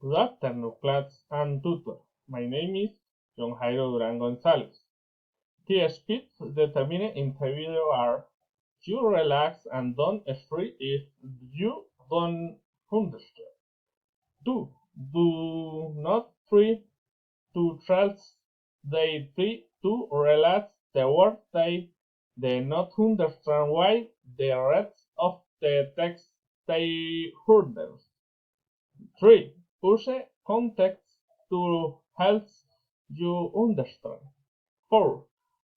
Good afternoon, class and tutor. My name is John Jairo Duran Gonzalez. Key speeds determined in the video are: you relax and don't stress if you don't understand. 2. Do not try to translate to relax the word they not understand while the rest of the text they heard. 3. Use context to help you understand. 4.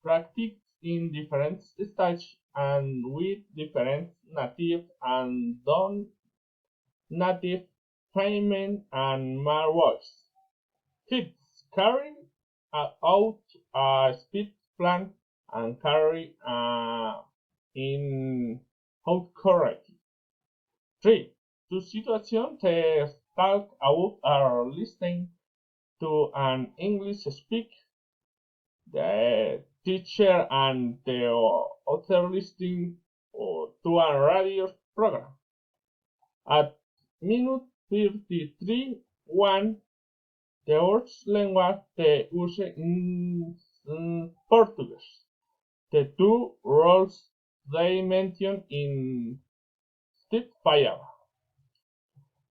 Practice in different stages and with different native and non-native payment and more voice. 5. Carry out a speed plan and carry in out correctly. 3. To situation to talk about or listening to an English speak, the teacher and the other listening to a radio program. At minute 33, 1, the words language the use in Portuguese. The two roles they mention in Step 5.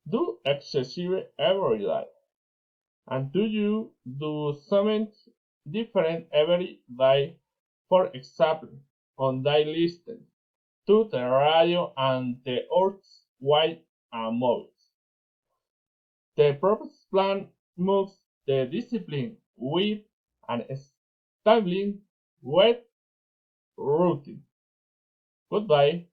Do excessive every day. And do you do something different every day? For example, on day listen to the radio and the earth's white and movies. The purpose plan moves the discipline with an established wet routine. Goodbye.